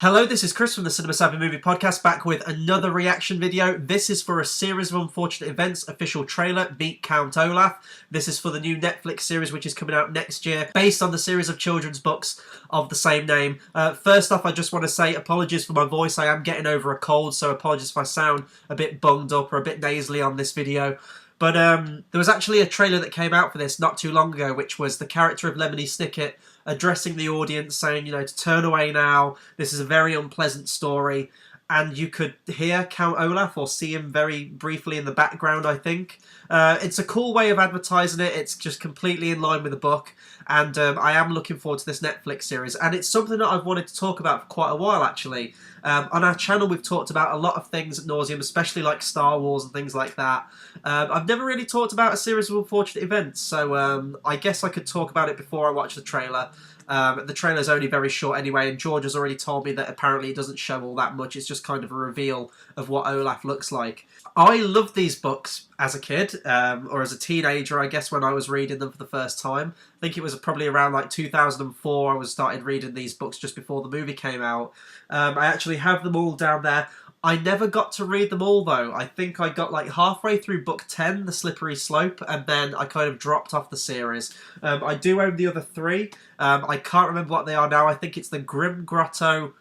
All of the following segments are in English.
Hello, this is Chris from the Cinema Savvy Movie Podcast, back with another reaction video. This is for a series of unfortunate events official trailer, Meet Count Olaf. This is for the new Netflix series which is coming out next year, based on the series of children's books of the same name. First off, I just want to say apologies for my voice. I am getting over a cold, so apologies if I sound a bit bunged up or a bit nasally on this video. But there was actually a trailer that came out for this not too long ago, which was the character of Lemony Snicket addressing the audience, saying, you know, to turn away now, this is a very unpleasant story. And you could hear Count Olaf, or see him very briefly in the background, I think. It's a cool way of advertising it. It's just completely in line with the book. And I am looking forward to this Netflix series. And it's something that I've wanted to talk about for quite a while, actually. On our channel, we've talked about a lot of things at nauseam, especially like Star Wars and things like that. I've never really talked about a series of unfortunate events, so I guess I could talk about it before I watch the trailer. The trailer's only very short anyway, and George has already told me that apparently it doesn't show all that much. It's just kind of a reveal of what Olaf looks like. I loved these books as a kid, or as a teenager, I guess, when I was reading them for the first time. I think it was probably around like 2004 I was started reading these books, just before the movie came out. I actually have them all down there. I never got to read them all, though. I think I got like halfway through book 10, The Slippery Slope, and then I kind of dropped off the series. I do own the other three. I can't remember what they are now. I think it's the Grim Grotto,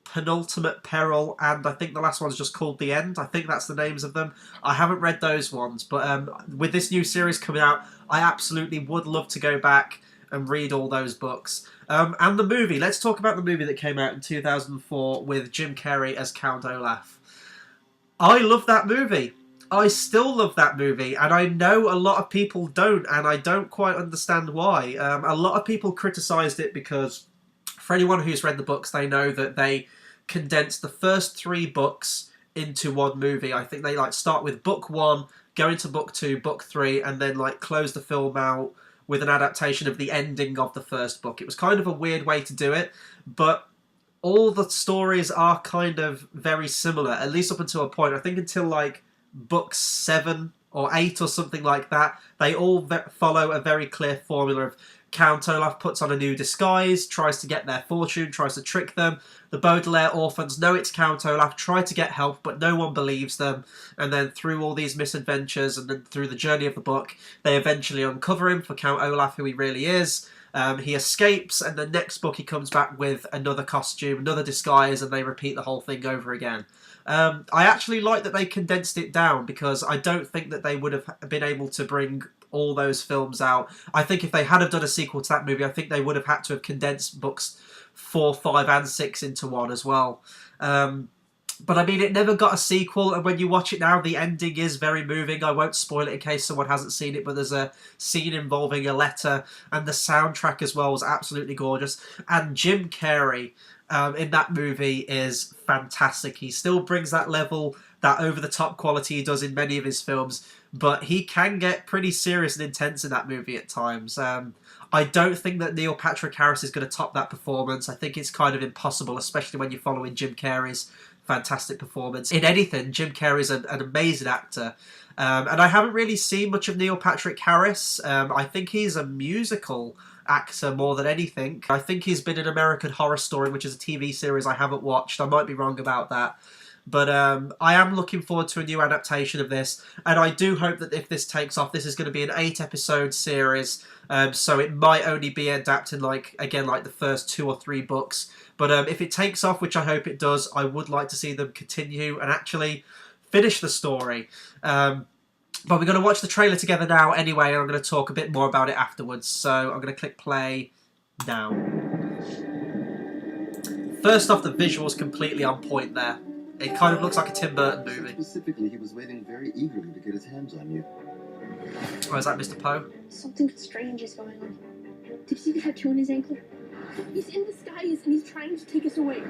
Penultimate Peril, and I think the last one's just called The End. I think that's the names of them. I haven't read those ones, but with this new series coming out, I absolutely would love to go back and read all those books. And the movie. Let's talk about the movie that came out in 2004 with Jim Carrey as Count Olaf. I love that movie. I still love that movie, and I know a lot of people don't, and I don't quite understand why. A lot of people criticised it because, for anyone who's read the books, they know that they condensed the first three books into one movie. I think they like start with book one, go into book two, book three, and then like close the film out with an adaptation of the ending of the first book. It was kind of a weird way to do it, but all the stories are kind of very similar, at least up until a point. I think until like book 7 or 8 or something like that, they all follow a very clear formula of Count Olaf puts on a new disguise, tries to get their fortune, tries to trick them. The Baudelaire orphans know it's Count Olaf, try to get help, but no one believes them. And then through all these misadventures and then through the journey of the book, they eventually uncover him for Count Olaf, who he really is. He escapes, and the next book he comes back with another costume, another disguise, and they repeat the whole thing over again. I actually like that they condensed it down, because I don't think that they would have been able to bring all those films out. I think if they had have done a sequel to that movie, I think they would have had to have condensed books 4, 5 and 6 into one as well. But I mean, it never got a sequel, and when you watch it now, the ending is very moving. I won't spoil it in case someone hasn't seen it, but there's a scene involving a letter, and the soundtrack as well was absolutely gorgeous. And Jim Carrey in that movie is fantastic. He still brings that level, that over-the-top quality he does in many of his films, but he can get pretty serious and intense in that movie at times. I don't think that Neil Patrick Harris is going to top that performance. I think it's kind of impossible, especially when you're following Jim Carrey's fantastic performance. In anything, Jim Carrey's an amazing actor. And I haven't really seen much of Neil Patrick Harris. I think he's a musical actor more than anything. I think he's been in American Horror Story, which is a TV series I haven't watched. I might be wrong about that. But I am looking forward to a new adaptation of this, and I do hope that if this takes off, this is going to be an 8-episode series, so it might only be adapting, like, again, like the first 2 or 3 books. But if it takes off, which I hope it does, I would like to see them continue and actually finish the story. But we're going to watch the trailer together now anyway, and I'm going to talk a bit more about it afterwards. So I'm going to click play now. First off, the visual's completely on point there. It kind of looks like a Tim Burton movie. Specifically, he was waiting very eagerly to get his hands on you. Oh, is that Mr. Poe? Something strange is going on. Did you see the tattoo on his ankle? He's in disguise and he's trying to take us away.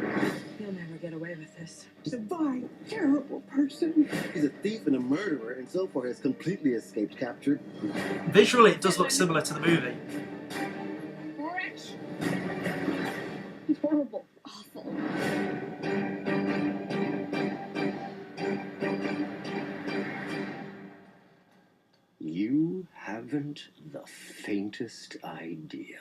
You'll never get away with this. He's a vile, terrible person. He's a thief and a murderer, and so far has completely escaped capture. Visually, it does look similar to the movie. Rich! He's horrible. Awful. You haven't the faintest idea.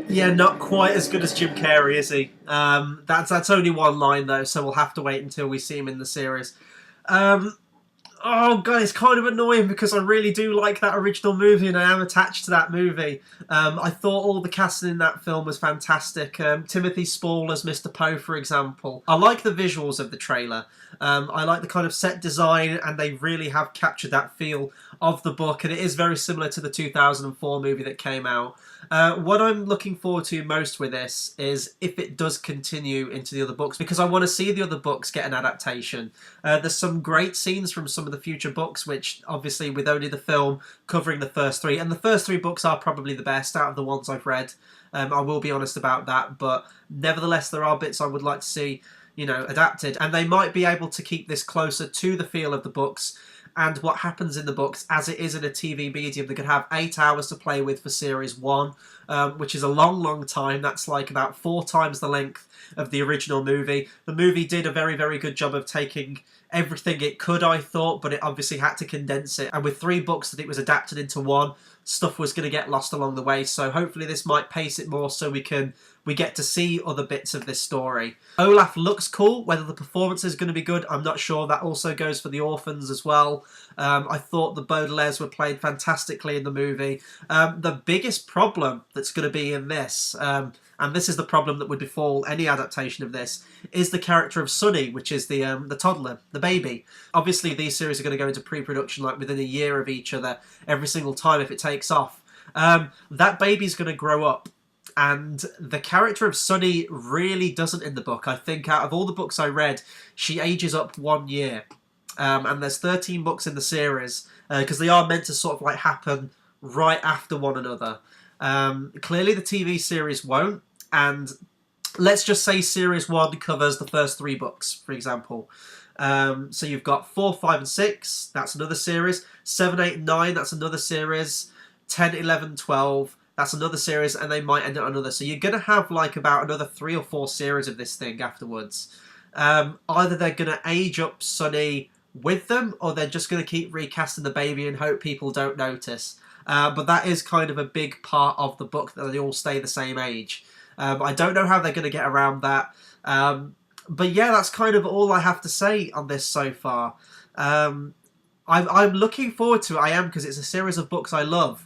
Yeah, not quite as good as Jim Carrey, is he? That's only one line though, so we'll have to wait until we see him in the series. Oh god, it's kind of annoying because I really do like that original movie and I am attached to that movie. I thought all the casting in that film was fantastic. Timothy Spall as Mr. Poe, for example. I like the visuals of the trailer. I like the kind of set design, and they really have captured that feel of the book, and it is very similar to the 2004 movie that came out. What I'm looking forward to most with this is if it does continue into the other books, because I want to see the other books get an adaptation. There's some great scenes from some of the future books, which obviously with only the film covering the first three, and the first three books are probably the best out of the ones I've read. I will be honest about that, but nevertheless there are bits I would like to see, you know, adapted, and they might be able to keep this closer to the feel of the books and what happens in the books as it is in a TV medium. They could have 8 hours to play with for series 1, which is a long time. That's like about 4 times the length of the original movie. The movie did a very good job of taking everything it could, I thought, but it obviously had to condense it, and with 3 books that it was adapted into 1, stuff was going to get lost along the way. So hopefully this might pace it more so we get to see other bits of this story. Olaf looks cool. Whether the performance is going to be good, I'm not sure. That also goes for the orphans as well. I thought the Baudelaires were played fantastically in the movie. The biggest problem that's going to be in this, and this is the problem that would befall any adaptation of this, is the character of Sonny, which is the toddler, the baby. Obviously these series are going to go into pre-production like within a year of each other every single time if it takes off. That baby's going to grow up, and the character of Sonny really doesn't in the book. I think out of all the books I read, she ages up 1 year. And there's 13 books in the series, because they are meant to sort of like happen right after one another. Clearly the TV series won't, and let's just say series 1 covers the first 3 books, for example. So you've got 4, 5 and 6, that's another series. 7, 8 and 9, that's another series. 10, 11, 12, that's another series, and they might end up another. So you're going to have like about another 3 or 4 series of this thing afterwards. Either they're going to age up Sonny with them, or they're just going to keep recasting the baby and hope people don't notice. But that is kind of a big part of the book, that they all stay the same age. I don't know how they're going to get around that. But yeah, that's kind of all I have to say on this so far. I'm looking forward to it, I am, because it's a series of books I love.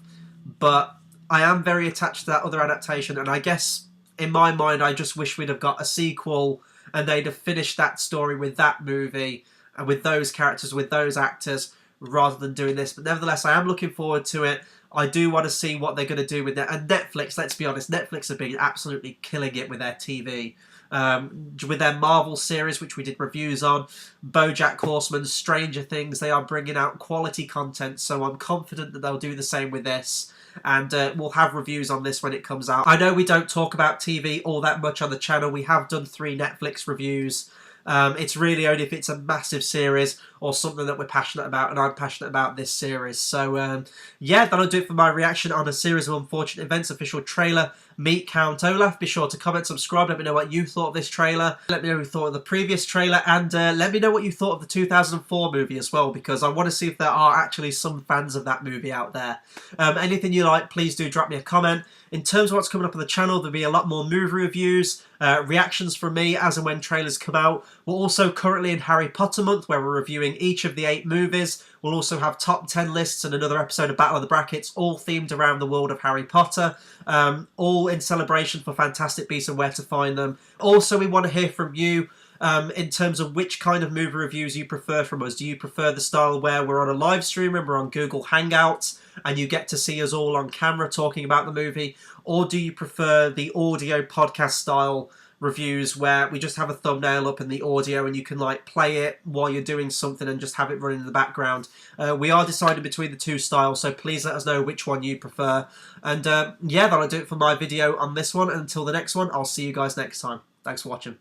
But I am very attached to that other adaptation, and I guess in my mind I just wish we'd have got a sequel and they'd have finished that story with that movie and with those characters, with those actors, rather than doing this. But nevertheless, I am looking forward to it. I do want to see what they're going to do with that. And Netflix, let's be honest, Netflix have been absolutely killing it with their TV. With their Marvel series, which we did reviews on, BoJack Horseman, Stranger Things, they are bringing out quality content, so I'm confident that they'll do the same with this, and we'll have reviews on this when it comes out. I know we don't talk about TV all that much on the channel. We have done 3 Netflix reviews. It's really only if it's a massive series or something that we're passionate about, and I'm passionate about this series. So yeah, that'll do it for my reaction on A Series of Unfortunate Events official trailer, Meet Count Olaf. Be sure to comment, subscribe, let me know what you thought of this trailer, let me know what you thought of the previous trailer, and let me know what you thought of the 2004 movie as well, because I want to see if there are actually some fans of that movie out there. Anything you like, please do drop me a comment. In terms of what's coming up on the channel, there'll be a lot more movie reviews, reactions from me as and when trailers come out. We're also currently in Harry Potter month, where we're reviewing each of the 8 movies. We'll also have top 10 lists and another episode of Battle of the Brackets, all themed around the world of Harry Potter, all in celebration for Fantastic Beasts and where to find them. Also, we want to hear from you in terms of which kind of movie reviews you prefer from us. Do you prefer the style where we're on a live stream and we're on Google Hangouts and you get to see us all on camera talking about the movie? Or do you prefer the audio podcast style reviews where we just have a thumbnail up in the audio and you can like play it while you're doing something and just have it running in the background? We are deciding between the 2 styles, so please let us know which one you prefer. And yeah, that'll do it for my video on this one. Until the next one, I'll see you guys next time. Thanks for watching.